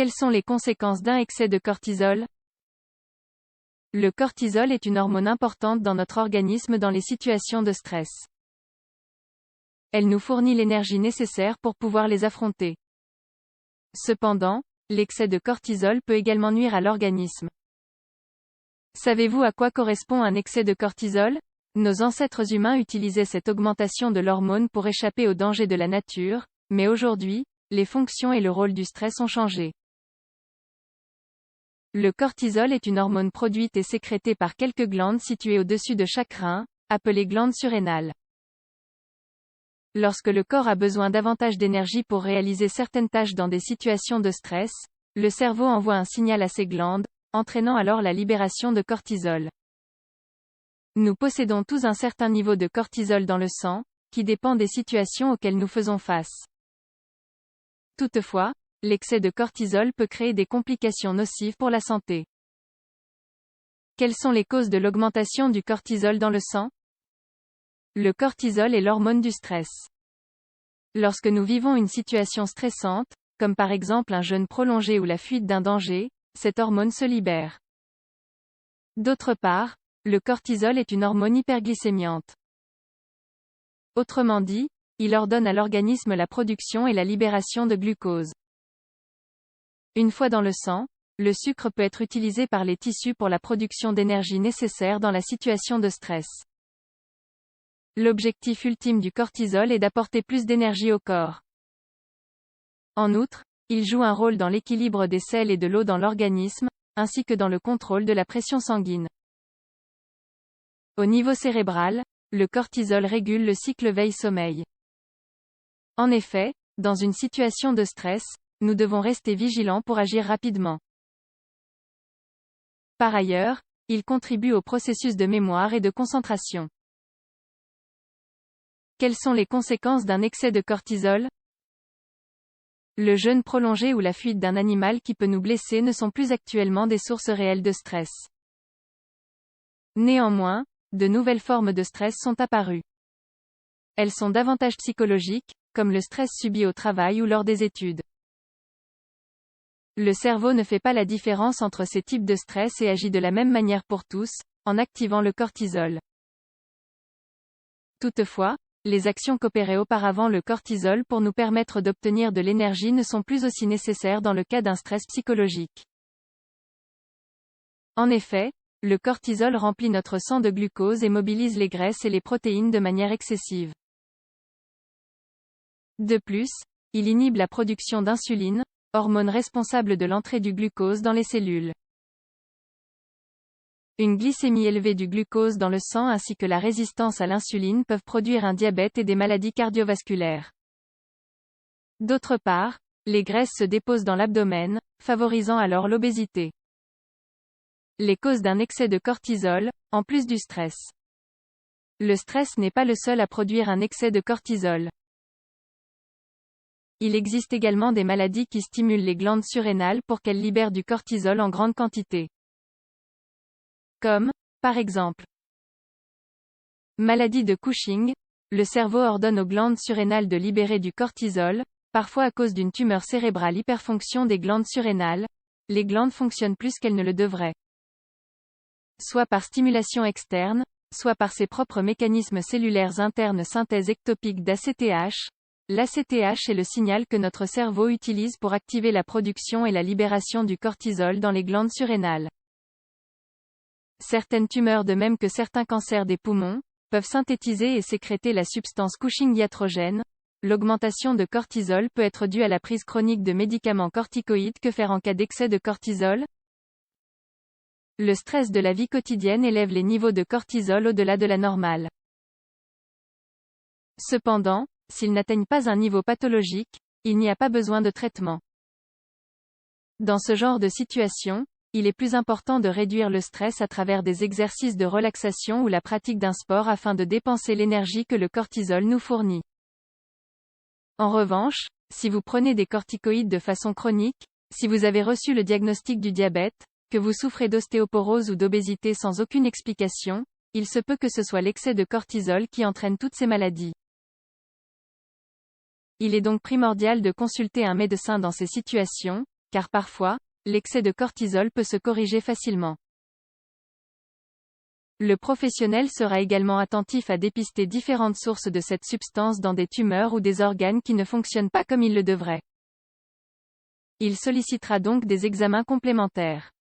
Quelles sont les conséquences d'un excès de cortisol? Le cortisol est une hormone importante dans notre organisme dans les situations de stress. Elle nous fournit l'énergie nécessaire pour pouvoir les affronter. Cependant, l'excès de cortisol peut également nuire à l'organisme. Savez-vous à quoi correspond un excès de cortisol? Nos ancêtres humains utilisaient cette augmentation de l'hormone pour échapper aux dangers de la nature, mais aujourd'hui, les fonctions et le rôle du stress ont changé. Le cortisol est une hormone produite et sécrétée par quelques glandes situées au-dessus de chaque rein, appelées glandes surrénales. Lorsque le corps a besoin davantage d'énergie pour réaliser certaines tâches dans des situations de stress, le cerveau envoie un signal à ces glandes, entraînant alors la libération de cortisol. Nous possédons tous un certain niveau de cortisol dans le sang, qui dépend des situations auxquelles nous faisons face. Toutefois, l'excès de cortisol peut créer des complications nocives pour la santé. Quelles sont les causes de l'augmentation du cortisol dans le sang? Le cortisol est l'hormone du stress. Lorsque nous vivons une situation stressante, comme par exemple un jeûne prolongé ou la fuite d'un danger, cette hormone se libère. D'autre part, le cortisol est une hormone hyperglycémiante. Autrement dit, il ordonne à l'organisme la production et la libération de glucose. Une fois dans le sang, le sucre peut être utilisé par les tissus pour la production d'énergie nécessaire dans la situation de stress. L'objectif ultime du cortisol est d'apporter plus d'énergie au corps. En outre, il joue un rôle dans l'équilibre des sels et de l'eau dans l'organisme, ainsi que dans le contrôle de la pression sanguine. Au niveau cérébral, le cortisol régule le cycle veille-sommeil. En effet, dans une situation de stress, nous devons rester vigilants pour agir rapidement. Par ailleurs, il contribue au processus de mémoire et de concentration. Quelles sont les conséquences d'un excès de cortisol? Le jeûne prolongé ou la fuite d'un animal qui peut nous blesser ne sont plus actuellement des sources réelles de stress. Néanmoins, de nouvelles formes de stress sont apparues. Elles sont davantage psychologiques, comme le stress subi au travail ou lors des études. Le cerveau ne fait pas la différence entre ces types de stress et agit de la même manière pour tous, en activant le cortisol. Toutefois, les actions qu'opérait auparavant le cortisol pour nous permettre d'obtenir de l'énergie ne sont plus aussi nécessaires dans le cas d'un stress psychologique. En effet, le cortisol remplit notre sang de glucose et mobilise les graisses et les protéines de manière excessive. De plus, il inhibe la production d'insuline, hormone responsable de l'entrée du glucose dans les cellules. Une glycémie élevée du glucose dans le sang ainsi que la résistance à l'insuline peuvent produire un diabète et des maladies cardiovasculaires. D'autre part, les graisses se déposent dans l'abdomen, favorisant alors l'obésité. Les causes d'un excès de cortisol, en plus du stress. Le stress n'est pas le seul à produire un excès de cortisol. Il existe également des maladies qui stimulent les glandes surrénales pour qu'elles libèrent du cortisol en grande quantité. Comme, par exemple, maladie de Cushing, le cerveau ordonne aux glandes surrénales de libérer du cortisol, parfois à cause d'une tumeur cérébrale hyperfonction des glandes surrénales, les glandes fonctionnent plus qu'elles ne le devraient. Soit par stimulation externe, soit par ses propres mécanismes cellulaires internes synthèse ectopique d'ACTH. L'ACTH est le signal que notre cerveau utilise pour activer la production et la libération du cortisol dans les glandes surrénales. Certaines tumeurs de même que certains cancers des poumons, peuvent synthétiser et sécréter la substance Cushing iatrogène. L'augmentation de cortisol peut être due à la prise chronique de médicaments corticoïdes. Que faire en cas d'excès de cortisol? Le stress de la vie quotidienne élève les niveaux de cortisol au-delà de la normale. Cependant, s'ils n'atteignent pas un niveau pathologique, il n'y a pas besoin de traitement. Dans ce genre de situation, il est plus important de réduire le stress à travers des exercices de relaxation ou la pratique d'un sport afin de dépenser l'énergie que le cortisol nous fournit. En revanche, si vous prenez des corticoïdes de façon chronique, si vous avez reçu le diagnostic du diabète, que vous souffrez d'ostéoporose ou d'obésité sans aucune explication, il se peut que ce soit l'excès de cortisol qui entraîne toutes ces maladies. Il est donc primordial de consulter un médecin dans ces situations, car parfois, l'excès de cortisol peut se corriger facilement. Le professionnel sera également attentif à dépister différentes sources de cette substance dans des tumeurs ou des organes qui ne fonctionnent pas comme ils le devraient. Il sollicitera donc des examens complémentaires.